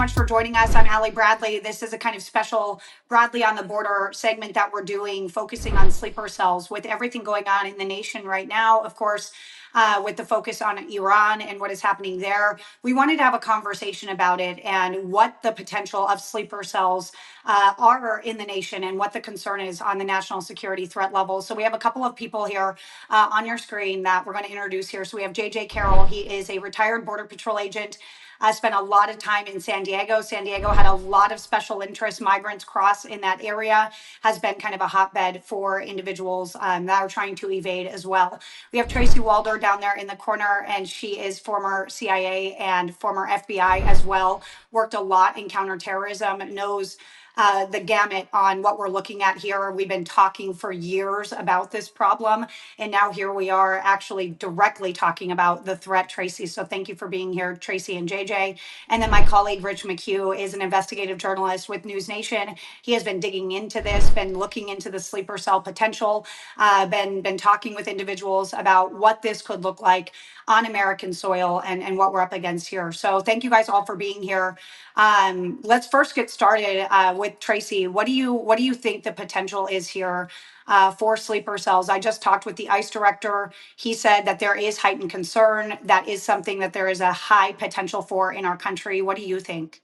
much for joining us. I'm Allie Bradley. This is a kind of special Bradley on the Border segment that we're doing, focusing on sleeper cells with everything going on in the nation right now. Of course, with the focus on Iran and what is happening there. We wanted to have a conversation about it and what the potential of sleeper cells are in the nation and what the concern is on the national security threat level. So we have a couple of people here on your screen that we're going to introduce here. So we have JJ Carrell. He is a retired Border Patrol agent. Spent a lot of time in San Diego. San Diego had a lot of special interest migrants cross in that area, has been kind of a hotbed for individuals that are trying to evade as well. We have Tracy Walder down there in the corner, and she is former CIA and former FBI as well. Worked a lot in counterterrorism, knows the gamut on what we're looking at here. We've been talking for years about this problem, and now here we are actually directly talking about the threat, Tracy. So thank you for being here, Tracy and JJ. And then my colleague, Rich McHugh, is an investigative journalist with NewsNation. He has been digging into this, been looking into the sleeper cell potential, been talking with individuals about what this could look like on American soil and what we're up against here. So thank you guys all for being here. Let's first get started with Tracy. What do you think the potential is here for sleeper cells? I just talked with the ICE director. He said that there is heightened concern. That is something that there is a high potential for in our country. What do you think?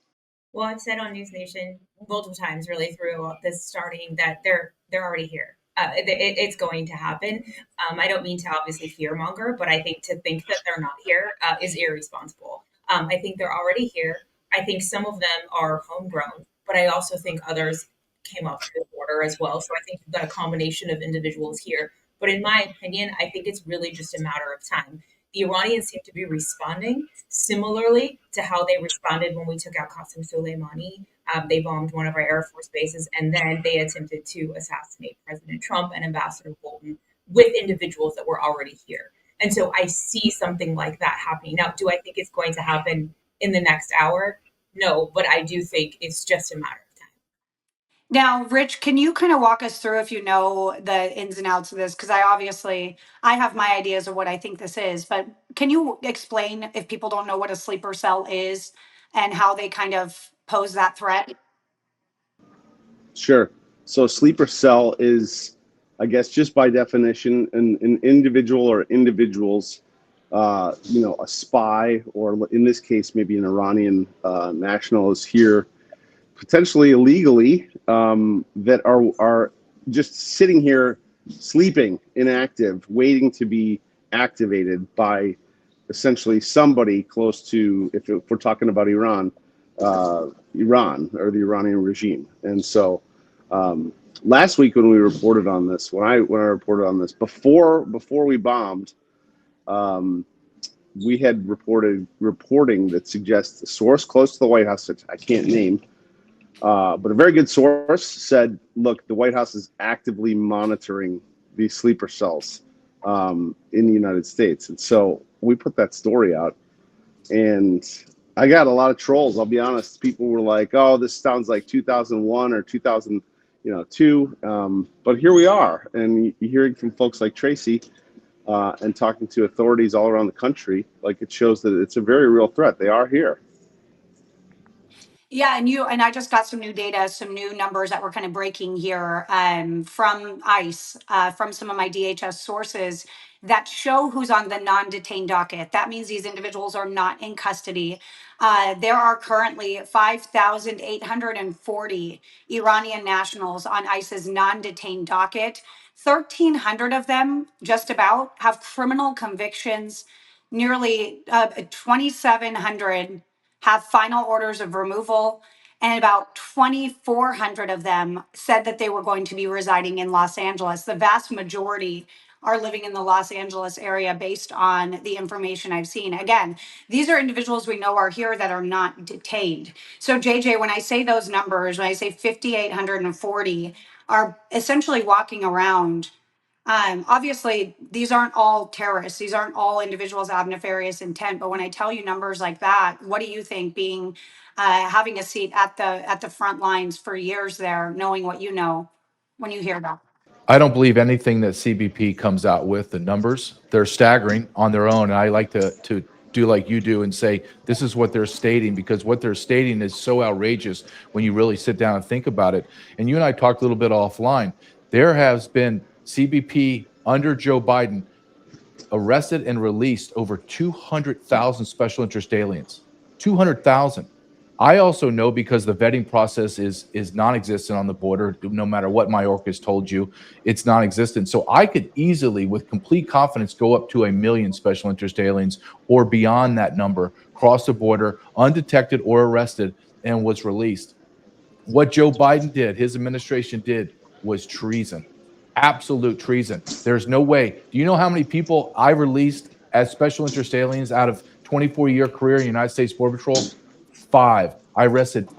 Well, I've said on NewsNation multiple times, really through this starting, that they're already here. It's going to happen. I don't mean to obviously fearmonger, but I think to think that they're not here is irresponsible. I think they're already here. I think some of them are homegrown, but I also think others came up through the border as well. So I think you've got a combination of individuals here. But in my opinion, I think it's really just a matter of time. The Iranians seem to be responding similarly to how they responded when we took out Qasem Soleimani. They bombed one of our Air Force bases, and then they attempted to assassinate President Trump and Ambassador Bolton with individuals that were already here. And so I see something like that happening. Now, do I think it's going to happen in the next hour? No, but I do think it's just a matter of time. Now, Rich, can you kind of walk us through, if you know the ins and outs of this? Because I have my ideas of what I think this is, but can you explain, if people don't know what a sleeper cell is and how they kind of pose that threat? Sure. So sleeper cell is, I guess, just by definition, an individual or individuals, a spy, or in this case, maybe an Iranian national is here potentially illegally, that are just sitting here, sleeping, inactive, waiting to be activated by essentially somebody close to, if we're talking about Iran or the Iranian regime. And so last week when we reported on this, when I reported on this, before we bombed, we had reporting that suggests a source close to the White House that I can't name, but a very good source said, look, the White House is actively monitoring these sleeper cells in the United States. And so we put that story out, and I got a lot of trolls. I'll be honest. People were like, oh, this sounds like 2001 or 2002. But here we are. And you're hearing from folks like Tracy and talking to authorities all around the country. Like, it shows that it's a very real threat. They are here. Yeah, and I just got some new data, some new numbers that we're kind of breaking here from ICE, from some of my DHS sources that show who's on the non-detained docket. That means these individuals are not in custody. There are currently 5,840 Iranian nationals on ICE's non-detained docket. 1,300 of them, just about, have criminal convictions. Nearly 2,700 have final orders of removal, and about 2,400 of them said that they were going to be residing in Los Angeles. The vast majority are living in the Los Angeles area based on the information I've seen. Again, these are individuals we know are here that are not detained. So JJ, when I say those numbers, when I say 5,840 are essentially walking around, obviously, these aren't all terrorists. These aren't all individuals that have nefarious intent. But when I tell you numbers like that, what do you think? Being having a seat at the front lines for years there, knowing what you know, when you hear that. I don't believe anything that CBP comes out with. The numbers, they're staggering on their own. And I like to do like you do and say, this is what they're stating, because what they're stating is so outrageous when you really sit down and think about it. And you and I talked a little bit offline. There has been CBP under Joe Biden arrested and released over 200,000 special interest aliens. 200,000. I also know, because the vetting process is non-existent on the border, no matter what Mayorkas told you, it's non-existent. So I could easily, with complete confidence, go up to 1 million special interest aliens or beyond that number, cross the border, undetected or arrested, and was released. What Joe Biden did, his administration did, was treason. Absolute treason. There's no way. Do you know how many people I released as special interest aliens out of 24-year career in the United States Border Patrol? 5.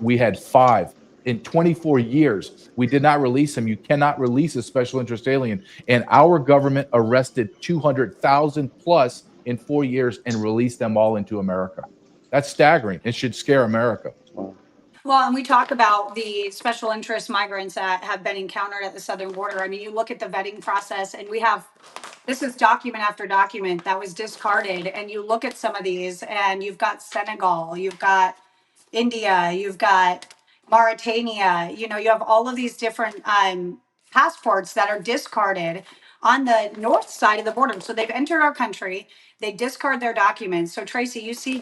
We had 5. In 24 years, we did not release them. You cannot release a special interest alien. And our government arrested 200,000 plus in 4 years and released them all into America. That's staggering. It should scare America. Well, and we talk about the special interest migrants that have been encountered at the southern border. I mean, you look at the vetting process, and this is document after document that was discarded. And you look at some of these, and you've got Senegal, you've got India, you've got Mauritania, you have all of these different passports that are discarded on the north side of the border. So they've entered our country, they discard their documents. So Tracy, you see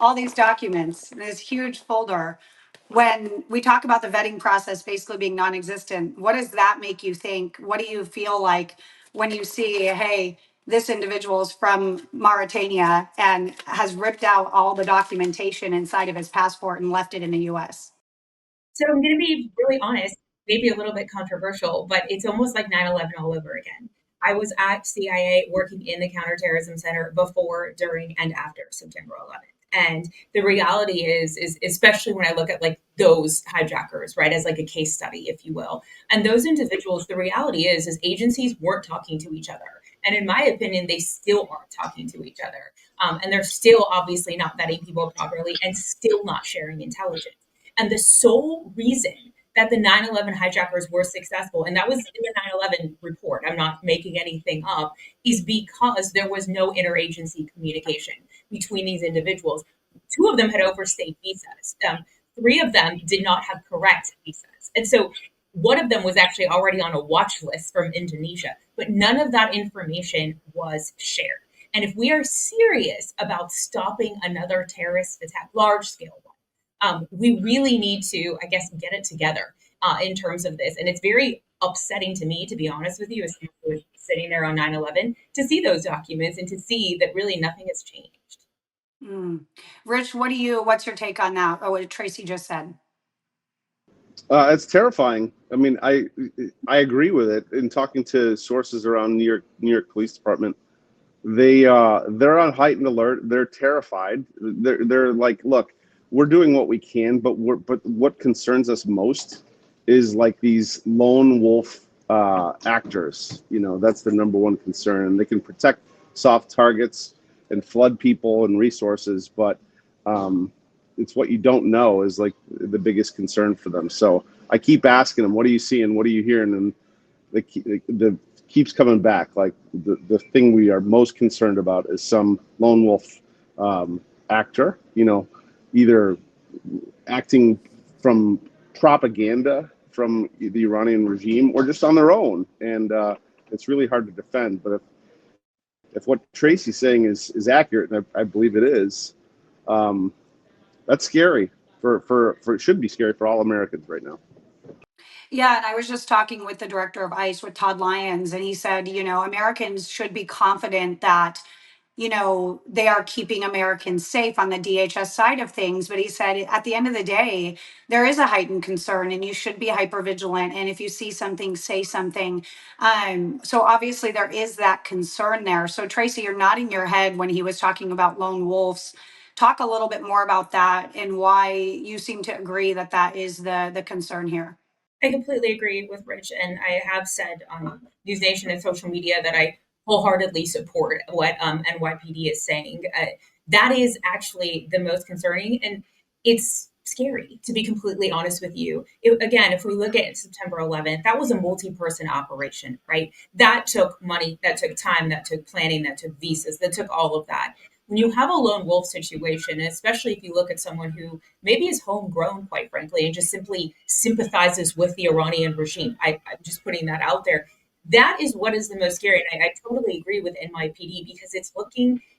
all these documents, this huge folder. When we talk about the vetting process basically being non-existent, what does that make you think? What do you feel like when you see, hey, this individual is from Mauritania and has ripped out all the documentation inside of his passport and left it in the US? So I'm going to be really honest, maybe a little bit controversial, but it's almost like 9/11 all over again. I was at CIA working in the Counterterrorism Center before, during, and after September 11th. And the reality is especially when I look at like those hijackers, right, as like a case study, if you will, and those individuals, the reality is agencies weren't talking to each other. And in my opinion, they still aren't talking to each other. And they're still obviously not vetting people properly and still not sharing intelligence. And the sole reason that the 9/11 hijackers were successful, and that was in the 9/11 report, I'm not making anything up, is because there was no interagency communication between these individuals. 2 of them had overstayed visas. 3 of them did not have correct visas. And so one of them was actually already on a watch list from Indonesia, but none of that information was shared. And if we are serious about stopping another terrorist attack, large scale one, we really need to, I guess, get it together in terms of this. And it's very upsetting to me, to be honest with you, as someone who was sitting there on 9/11, to see those documents and to see that really nothing has changed. Rich, what's your take on that? Oh, what Tracy just said. It's terrifying. I mean, I agree with it. In talking to sources around New York Police Department, they're on heightened alert. They're terrified. They're like, look, we're doing what we can, but what concerns us most is like these lone wolf actors. That's the number one concern. They can protect soft targets and flood people and resources, but it's what you don't know is like the biggest concern for them. So I keep asking them, what are you seeing? What are you hearing? And the keeps coming back. Like the thing we are most concerned about is some lone wolf actor, either acting from propaganda from the Iranian regime or just on their own. And it's really hard to defend. But if what Tracy's saying is accurate, and I believe it is, that's scary for it should be scary for all Americans right now. Yeah, and I was just talking with the director of ICE, with Todd Lyons, and he said, Americans should be confident that, they are keeping Americans safe on the DHS side of things. But he said, at the end of the day, there is a heightened concern and you should be hypervigilant. And if you see something, say something. So obviously there is that concern there. So Tracy, you're nodding your head when he was talking about lone wolves. Talk a little bit more about that and why you seem to agree that that is the concern here. I completely agree with Rich, and I have said on NewsNation and social media that I wholeheartedly support what NYPD is saying. That is actually the most concerning, and it's scary, to be completely honest with you. Again, if we look at September 11th, that was a multi-person operation, right? That took money, that took time, that took planning, that took visas, that took all of that. when you have a lone wolf situation, especially if you look at someone who maybe is homegrown, quite frankly, and just simply sympathizes with the Iranian regime, I'm just putting that out there. That is what is the most scary. And I totally agree with NYPD because it's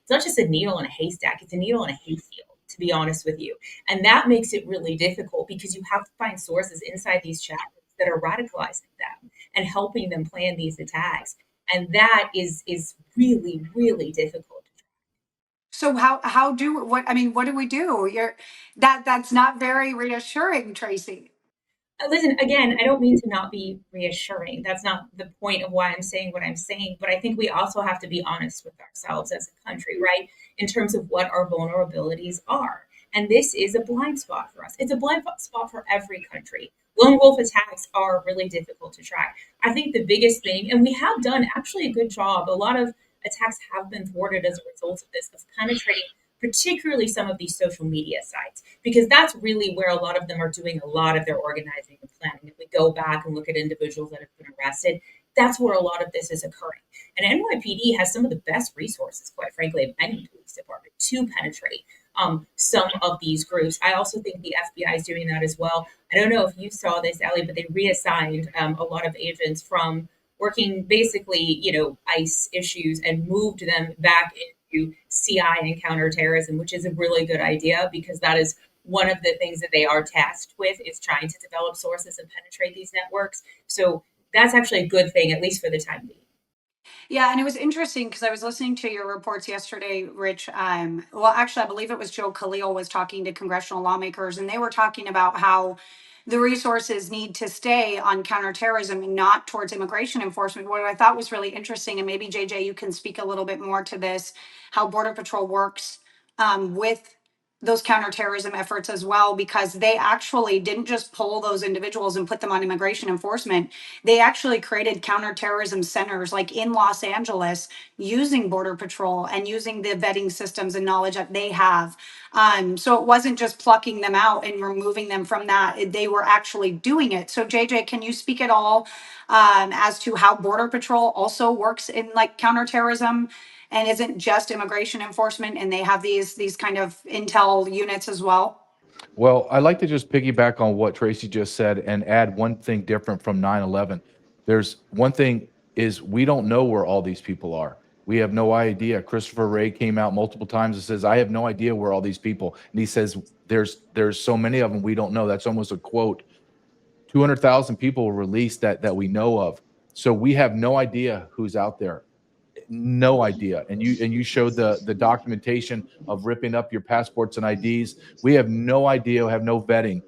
not just a needle in a haystack, it's a needle in a hayfield, to be honest with you. And that makes it really difficult because you have to find sources inside these chat groups that are radicalizing them and helping them plan these attacks. And that is really, really difficult. So how do what I mean, what do we do? That's not very reassuring, Tracy. Listen, again, I don't mean to not be reassuring. That's not the point of why I'm saying what I'm saying. But I think we also have to be honest with ourselves as a country, right? In terms of what our vulnerabilities are. And this is a blind spot for us. It's a blind spot for every country. Lone wolf attacks are really difficult to track. I think the biggest thing, and we have done actually a good job, a lot of attacks have been thwarted as a result of this, of penetrating particularly some of these social media sites, because that's really where a lot of them are doing a lot of their organizing and planning. If we go back and look at individuals that have been arrested, that's where a lot of this is occurring. And NYPD has some of the best resources, quite frankly, of any police department to penetrate some of these groups. I also think the FBI is doing that as well. I don't know if you saw this, Allie, but they reassigned a lot of agents from working basically, ICE issues and moved them back into CI and counterterrorism, which is a really good idea because that is one of the things that they are tasked with is trying to develop sources and penetrate these networks. So that's actually a good thing, at least for the time being. Yeah, and it was interesting because I was listening to your reports yesterday, Rich. Well, actually, I believe it was Joe Khalil was talking to congressional lawmakers, and they were talking about how the resources need to stay on counterterrorism and not towards immigration enforcement. What I thought was really interesting, and maybe JJ, you can speak a little bit more to this, how Border Patrol works with those counterterrorism efforts as well, because they actually didn't just pull those individuals and put them on immigration enforcement. They actually created counterterrorism centers like in Los Angeles using Border Patrol and using the vetting systems and knowledge that they have. So it wasn't just plucking them out and removing them from that. They were actually doing it. So JJ, can you speak at all as to how Border Patrol also works in like counterterrorism and isn't just immigration enforcement, and they have these kind of intel units as well? Well, I'd like to just piggyback on what Tracy just said and add one thing different from 9/11. There's one thing is we don't know where all these people are. We have no idea. Christopher Wray came out multiple times and says, "I have no idea where all these people." And he says, "There's so many of them we don't know." That's almost a quote. 200,000 people were released that we know of. So we have no idea who's out there. No idea. And you showed the documentation of ripping up your passports and IDs. We have no idea, have no vetting.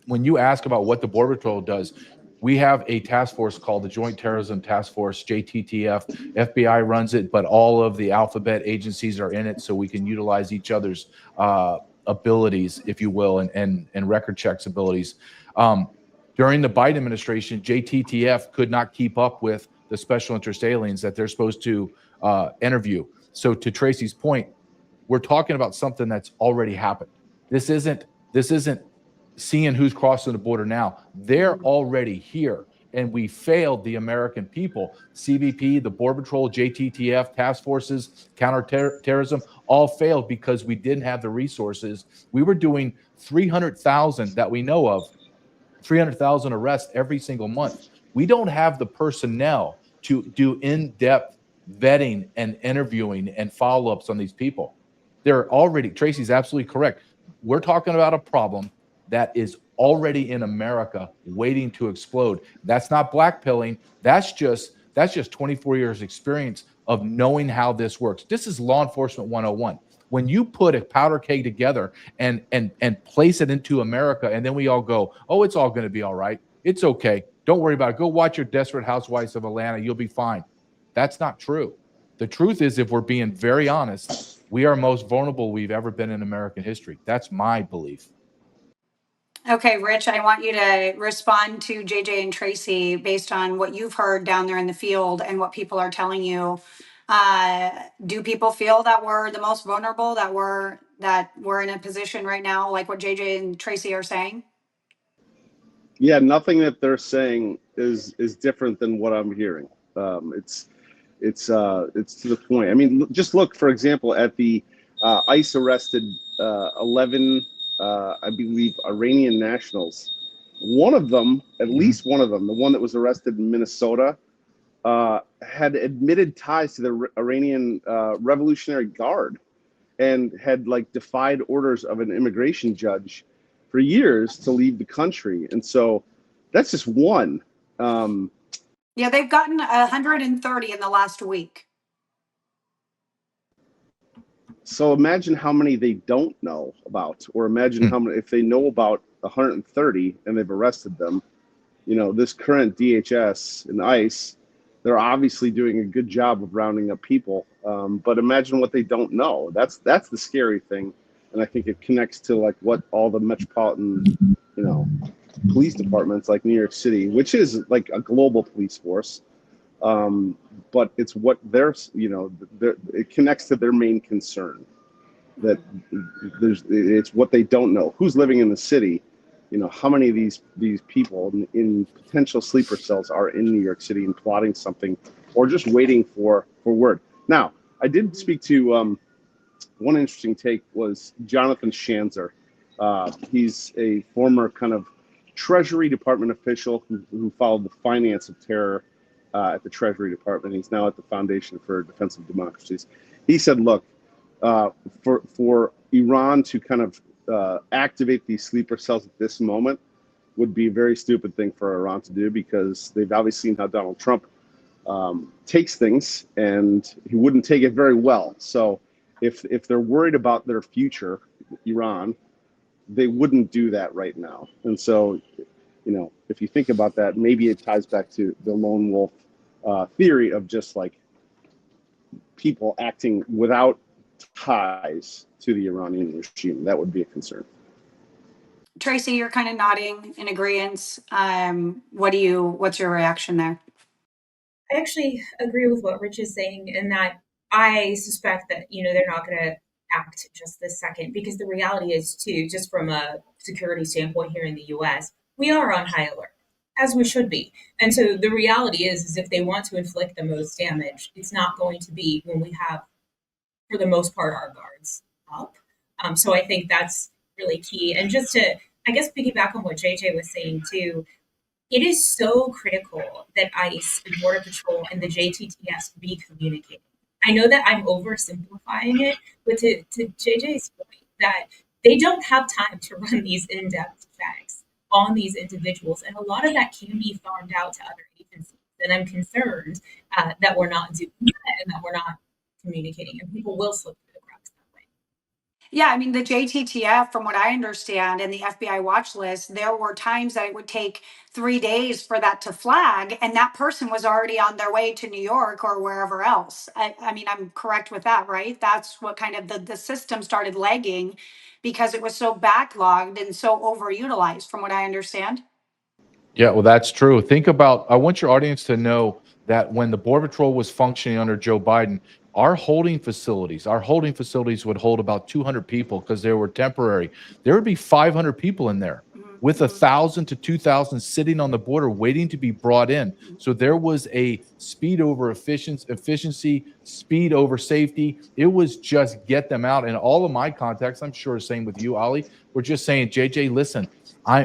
When you ask about what the Border Patrol does, we have a task force called the Joint Terrorism Task Force, JTTF. FBI runs it, but all of the alphabet agencies are in it, so we can utilize each other's abilities, if you will, and record checks abilities. During the Biden administration, JTTF could not keep up with the special interest aliens that they're supposed to interview. So to Tracy's point, we're talking about something that's already happened. This isn't seeing who's crossing the border now. They're already here, and we failed the American people. CBP, the Border Patrol, JTTF, task forces, counterterrorism, all failed because we didn't have the resources. We were doing 300,000 that we know of, 300,000 arrests every single month. We don't have the personnel to do in-depth vetting and interviewing and follow-ups on these people. They're already, Tracy's absolutely correct. We're talking about a problem that is already in America waiting to explode. That's not blackpilling. That's just 24 years experience of knowing how this works. This is law enforcement 101. When you put a powder keg together and place it into America, and then we all go, "Oh, it's all going to be all right. It's okay. Don't worry about it. Go watch your Desperate Housewives of Atlanta. You'll be fine." That's not true. The truth is, if we're being very honest, we are most vulnerable we've ever been in American history. That's my belief. Okay, Rich, I want you to respond to JJ and Tracy based on what you've heard down there in the field and what people are telling you. Do people feel that we're the most vulnerable, that we're in a position right now, like what JJ and Tracy are saying? Yeah, nothing that they're saying is different than what I'm hearing. It's to the point. I mean, just look, for example, at the ICE arrested 11, I believe, Iranian nationals. One of them, at least one of them, the one that was arrested in Minnesota, had admitted ties to the Iranian Revolutionary Guard and had like defied orders of an immigration judge for years to leave the country. And so that's just one. Yeah, they've gotten 130 in the last week. So imagine how many they don't know about, or imagine how many, if they know about 130 and they've arrested them. You know, this current DHS and ICE, they're obviously doing a good job of rounding up people. But imagine what they don't know. That's the scary thing. And I think it connects to like what all the metropolitan, you know, police departments like New York City, which is like a global police force. But it's what they're, you know, it connects to their main concern, that it's what they don't know. Who's living in the city? You know, how many of these people in potential sleeper cells are in New York City and plotting something, or just waiting for word. Now, I did speak to one interesting take was Jonathan Schanzer. He's a former kind of Treasury Department official who followed the finance of terror at the Treasury Department. He's now at the Foundation for Defense of Democracies. He said, look, for Iran to kind of activate these sleeper cells at this moment would be a very stupid thing for Iran to do, because they've obviously seen how Donald Trump takes things, and he wouldn't take it very well. So if they're worried about their future, Iran, they wouldn't do that right now. And so, you know, if you think about that, maybe it ties back to the lone wolf theory of just like people acting without ties to the Iranian regime. That would be a concern. Tracy, you're kind of nodding in agreement. What's your reaction there? I actually agree with what Rich is saying, in that I suspect that, you know, they're not going to act just this second, because the reality is too, just from a security standpoint here in the US, we are on high alert, as we should be. And so the reality is if they want to inflict the most damage, it's not going to be when we have, for the most part, our guards up. So I think that's really key. And just to, I guess, piggyback on what JJ was saying too, it is so critical that ICE, the Border Patrol, and the JTTS be communicating. I know that I'm oversimplifying it, but to JJ's point, that they don't have time to run these in-depth checks on these individuals, and a lot of that can be farmed out to other agencies. And I'm concerned that we're not doing that, and that we're not communicating, and people will slip through the cracks that way. Yeah, I mean, the JTTF, from what I understand, and the FBI watch list, there were times that it would take 3 days for that to flag, and that person was already on their way to New York or wherever else. I mean, I'm correct with that, right? That's what kind of the system started lagging because it was so backlogged and so overutilized, from what I understand. Yeah, well, that's true. Think about, I want your audience to know that when the Border Patrol was functioning under Joe Biden, our holding facilities would hold about 200 people because they were temporary. There would be 500 people in there with 1,000 to 2,000 sitting on the border waiting to be brought in. So there was a speed over efficiency, speed over safety. It was just get them out. And all of my contacts, I'm sure the same with you, Ali, we're just saying, JJ, listen,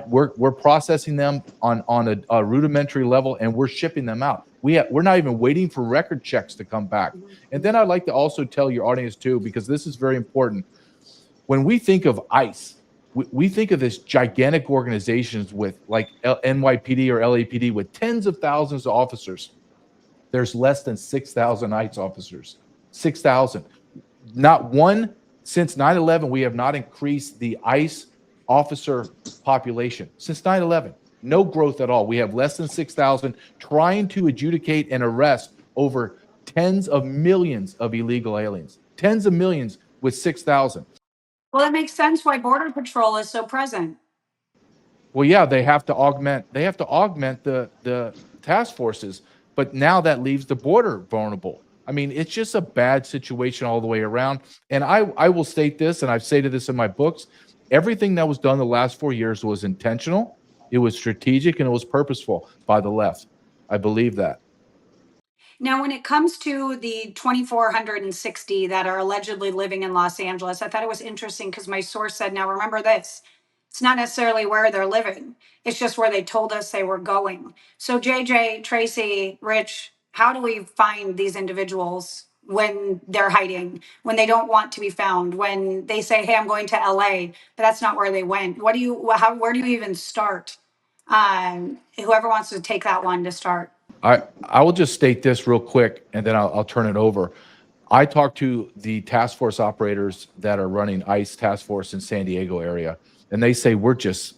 we're processing them on a rudimentary level, and we're shipping them out. We're not even waiting for record checks to come back. And then I'd like to also tell your audience too, because this is very important. When we think of ICE, we think of this gigantic organizations with like NYPD or LAPD with tens of thousands of officers. There's less than 6,000 ICE officers. 6,000. Not one since 9/11. We have not increased the ICE officer population since 9/11. No growth at all. We have less than 6,000 trying to adjudicate and arrest over tens of millions of illegal aliens. Tens of millions with 6,000. Well, it makes sense why Border Patrol is so present. Well, yeah, they have to augment the task forces, but now that leaves the border vulnerable. I mean, it's just a bad situation all the way around. And I will state this, and I've stated this in my books, everything that was done the last 4 years was intentional, it was strategic, and it was purposeful by the left. I believe that. Now, when it comes to the 2,460 that are allegedly living in Los Angeles, I thought it was interesting because my source said, now remember this, it's not necessarily where they're living, it's just where they told us they were going. So, JJ, Tracy, Rich, how do we find these individuals when they're hiding, when they don't want to be found, when they say, hey, I'm going to LA, but that's not where they went? Where do you even start? Whoever wants to take that one to start. I will just state this real quick, and then I'll turn it over. I talked to the task force operators that are running ICE task force in San Diego area, and they say we're just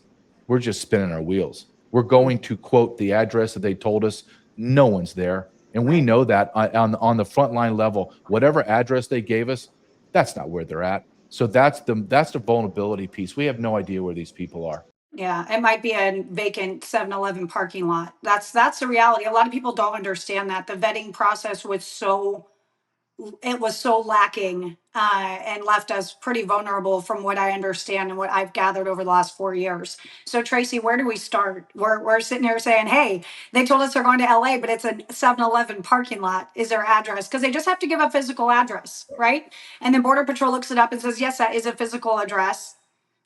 spinning our wheels. We're going to quote the address that they told us. No one's there, and we know that on the frontline level, whatever address they gave us, that's not where they're at. So that's the vulnerability piece. We have no idea where these people are. Yeah, it might be a vacant 7-Eleven parking lot. That's the reality. A lot of people don't understand that the vetting process was so lacking and left us pretty vulnerable from what I understand and what I've gathered over the last 4 years. So Tracy, where do we start? We're sitting here saying, hey, they told us they're going to LA, but it's a 7-Eleven parking lot is their address because they just have to give a physical address, right? And then Border Patrol looks it up and says, yes, that is a physical address.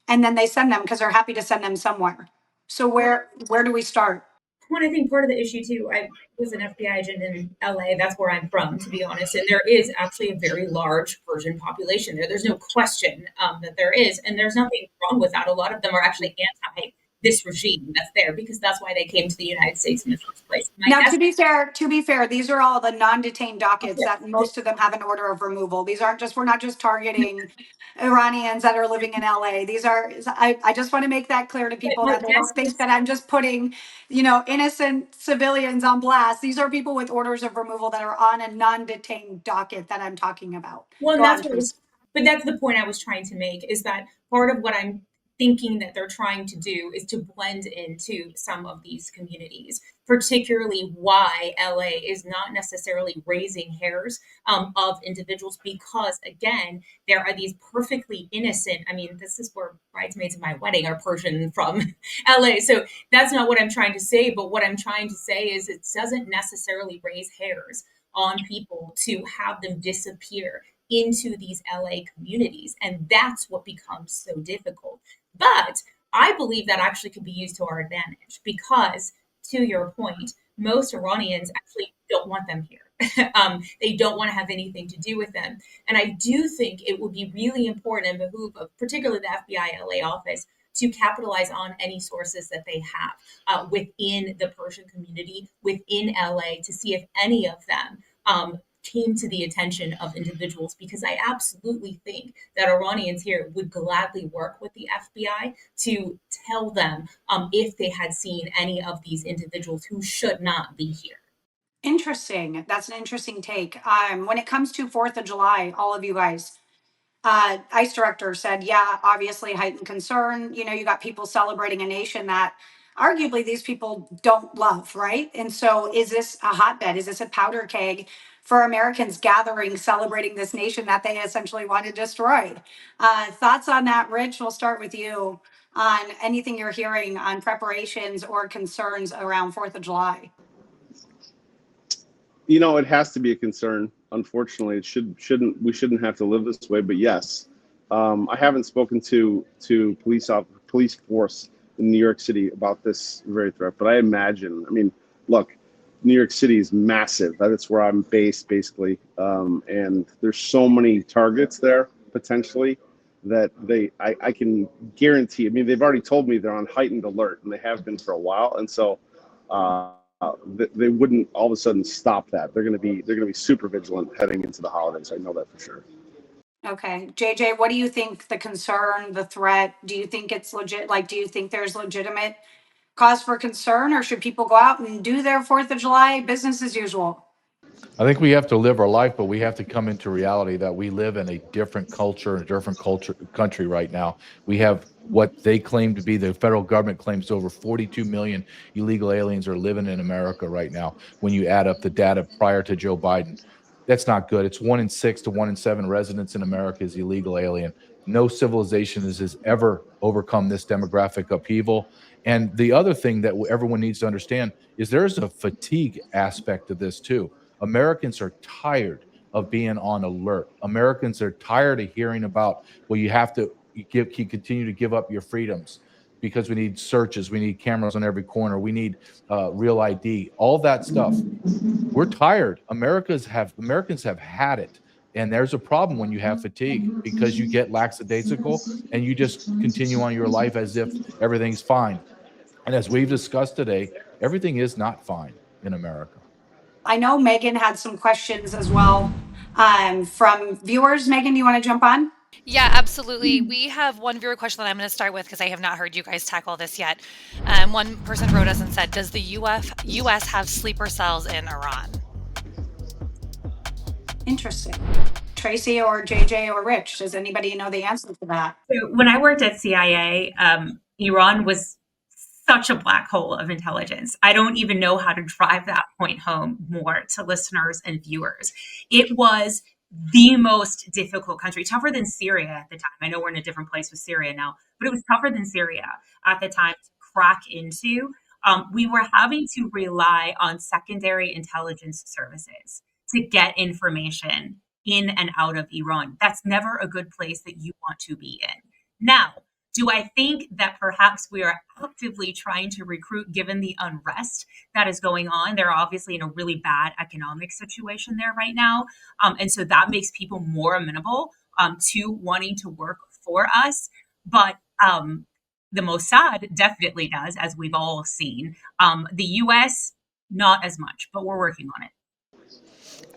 And then they send them because they're happy to send them somewhere. So where do we start? Well, I think part of the issue too, I was an FBI agent in LA. That's where I'm from, to be honest. And there is actually a very large Persian population there. There's no question that there is. And there's nothing wrong with that. A lot of them are actually anti this regime that's there because that's why they came to the United States in the first place. Now, to be fair, these are all the non-detained dockets that most of them have an order of removal. These aren't just, we're not just targeting Iranians that are living in LA. These are, I just want to make that clear to people that they don't think that I'm just putting, innocent civilians on blast. These are people with orders of removal that are on a non-detained docket that I'm talking about. Well, and but that's the point I was trying to make is that part of what I'm thinking that they're trying to do is to blend into some of these communities, particularly why LA is not necessarily raising hairs of individuals because, again, there are these perfectly innocent. I mean, this is where bridesmaids in my wedding are Persian from LA. So that's not what I'm trying to say. But what I'm trying to say is it doesn't necessarily raise hairs on people to have them disappear into these LA communities. And that's what becomes so difficult. But I believe that actually could be used to our advantage because, to your point, most Iranians actually don't want them here. They don't want to have anything to do with them. And I do think it would be really important and behoove of particularly the FBI LA office to capitalize on any sources that they have within the Persian community, within LA, to see if any of them came to the attention of individuals, because I absolutely think that Iranians here would gladly work with the FBI to tell them if they had seen any of these individuals who should not be here. Interesting. That's an interesting take. When it comes to 4th of July, all of you guys, ICE director said, yeah, obviously heightened concern. You got people celebrating a nation that arguably these people don't love, right? And so is this a hotbed? Is this a powder keg for Americans gathering, celebrating this nation that they essentially want to destroy? Thoughts on that, Rich? We'll start with you on anything you're hearing on preparations or concerns around 4th of July. It has to be a concern. Unfortunately, we shouldn't have to live this way. But yes, I haven't spoken to police force in New York City about this very threat. But I imagine. I mean, look, New York City is massive. That's where I'm based, basically, and there's so many targets there potentially that I can guarantee. I mean, they've already told me they're on heightened alert, and they have been for a while, and so. They wouldn't all of a sudden stop that. They're going to be super vigilant heading into the holidays. I know that for sure. Okay, JJ, what do you think the concern, the threat? Do you think it's legit? Like, do you think there's legitimate cause for concern, or should people go out and do their 4th of July business as usual? I think we have to live our life, but we have to come into reality that we live in a different country right now. We have what they claim to be, the federal government claims over 42 million illegal aliens are living in America right now. When you add up the data prior to Joe Biden, that's not good. It's 1 in 6 to 1 in 7 residents in America is illegal alien. No civilization has ever overcome this demographic upheaval. And the other thing that everyone needs to understand is there's a fatigue aspect to this too. Americans are tired of being on alert. Americans are tired of hearing about, well, you have to continue to give up your freedoms because we need searches, we need cameras on every corner, we need real ID, all that stuff. We're tired. Americans have had it. And there's a problem when you have fatigue because you get lackadaisical and you just continue on your life as if everything's fine. And as we've discussed today, everything is not fine in America. I know Megan had some questions as well from viewers. Megan, do you want to jump on? Yeah, absolutely. We have one viewer question that I'm going to start with because I have not heard you guys tackle this yet. One person wrote us and said, does the U.S. have sleeper cells in Iran? Interesting. Tracy or JJ or Rich, does anybody know the answer to that? So when I worked at CIA, Iran was such a black hole of intelligence. I don't even know how to drive that point home more to listeners and viewers. It was the most difficult country, tougher than Syria at the time. I know we're in a different place with Syria now, but it was tougher than Syria at the time to crack into. We were having to rely on secondary intelligence services to get information in and out of Iran. That's never a good place that you want to be in. Now, do I think that perhaps we are actively trying to recruit given the unrest that is going on? They're obviously in a really bad economic situation there right now. And so that makes people more amenable to wanting to work for us. But the Mossad definitely does, as we've all seen. The US, not as much, but we're working on it.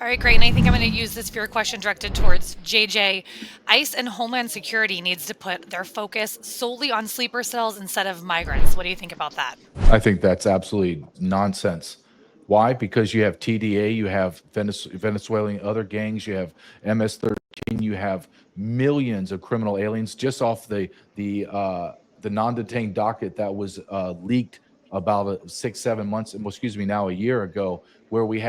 All right, great. And I think I'm going to use this viewer question directed towards JJ. ICE and Homeland Security needs to put their focus solely on sleeper cells instead of migrants. What do you think about that? I think that's absolutely nonsense. Why? Because you have TDA, you have Venezuelan other gangs, you have MS-13, you have millions of criminal aliens just off the non-detained docket that was leaked about 6-7 months, now a year ago, where we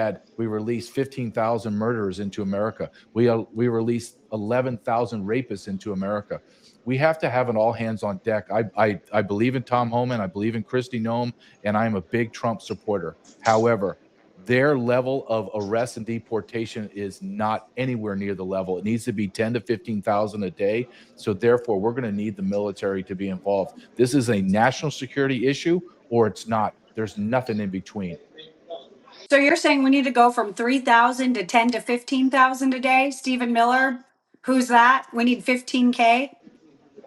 released 15,000 murderers into America. We released 11,000 rapists into America. We have to have an all hands on deck. I believe in Tom Homan, I believe in Kristi Noem, and I'm a big Trump supporter. However, their level of arrest and deportation is not anywhere near the level. It needs to be 10 to 15,000 a day. So therefore, we're going to need the military to be involved. This is a national security issue, or it's not. There's nothing in between. So you're saying we need to go from 3,000 to 10 to 15,000 a day? Stephen Miller, who's that? We need 15K?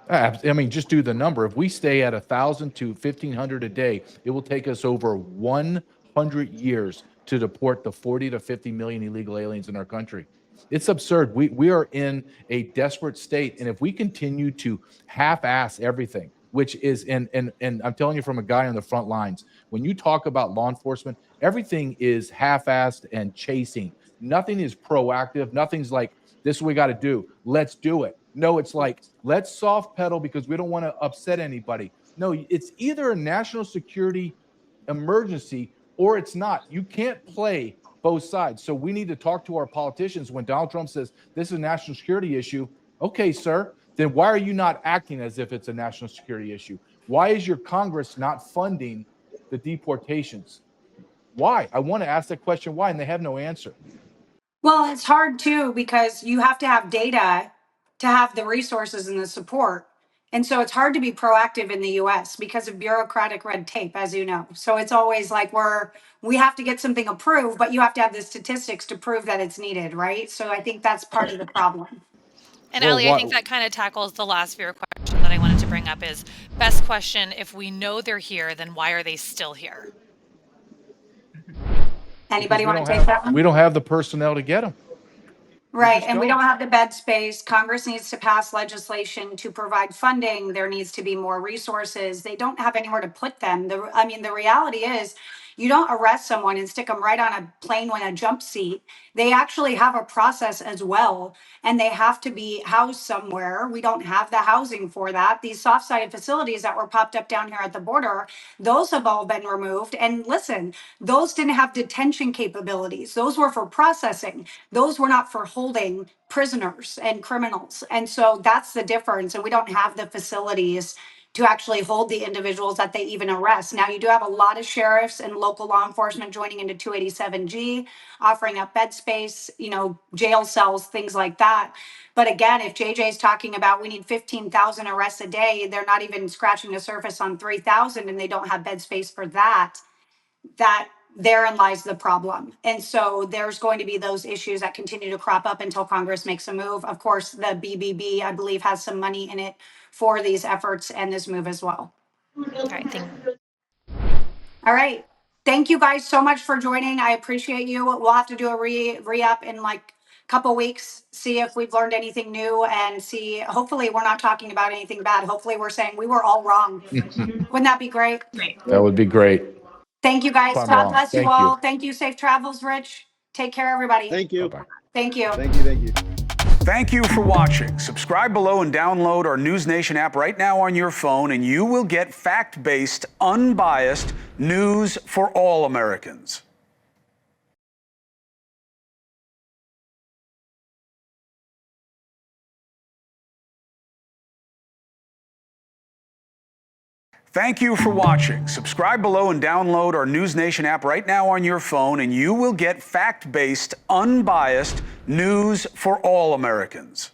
I mean, just do the number. If we stay at 1,000 to 1,500 a day, it will take us over 100 years to deport the 40 to 50 million illegal aliens in our country. It's absurd. We are in a desperate state. And if we continue to half-ass everything, which is, and I'm telling you from a guy on the front lines, when you talk about law enforcement, everything is half-assed and chasing. Nothing is proactive. Nothing's like, this is what we got to do. Let's do it. No, it's like, let's soft pedal because we don't want to upset anybody. No, it's either a national security emergency or it's not. You can't play both sides. So we need to talk to our politicians when Donald Trump says this is a national security issue. Okay, sir, then why are you not acting as if it's a national security issue? Why is your Congress not funding the deportations? Why? I want to ask that question why, and they have no answer. Well, it's hard too because you have to have data to have the resources and the support. And so it's hard to be proactive in the US because of bureaucratic red tape, as you know. So it's always like we have to get something approved, but you have to have the statistics to prove that it's needed, right? So I think that's part of the problem. And Allie, I think that kind of tackles the last viewer question that I wanted to bring up is best question. If we know they're here, then why are they still here? Anybody want to take that one? We don't have the personnel to get them. Right, and we don't have the bed space. Congress needs to pass legislation to provide funding. There needs to be more resources. They don't have anywhere to put them. The reality is you don't arrest someone and stick them right on a plane with a jump seat. They actually have a process as well, and they have to be housed somewhere. We don't have the housing for that. These soft-sided facilities that were popped up down here at the border, those have all been removed. And listen, those didn't have detention capabilities. Those were for processing. Those were not for holding prisoners and criminals. And so that's the difference. And we don't have the facilities to actually hold the individuals that they even arrest. Now, you do have a lot of sheriffs and local law enforcement joining into 287G, offering up bed space, jail cells, things like that. But again, if JJ is talking about we need 15,000 arrests a day, they're not even scratching the surface on 3,000 and they don't have bed space for that. Therein lies the problem. And so there's going to be those issues that continue to crop up until Congress makes a move. Of course, the BBB, I believe, has some money in it for these efforts and this move as well. All right, thank you. All right. Thank you guys so much for joining. I appreciate you. We'll have to do a re-up in like a couple weeks, see if we've learned anything new and see, hopefully we're not talking about anything bad. Hopefully we're saying we were all wrong. Wouldn't that be great? Great. That would be great. Thank you guys. I'm God wrong. bless you Thank all. you. Thank you. Safe travels, Rich. Take care, everybody. Thank you. Bye-bye. Thank you. Thank you. Thank you. Thank you for watching. Subscribe below and download our NewsNation app right now on your phone, and you will get fact-based, unbiased news for all Americans. Thank you for watching. Subscribe below and download our NewsNation app right now on your phone, and you will get fact-based, unbiased news for all Americans.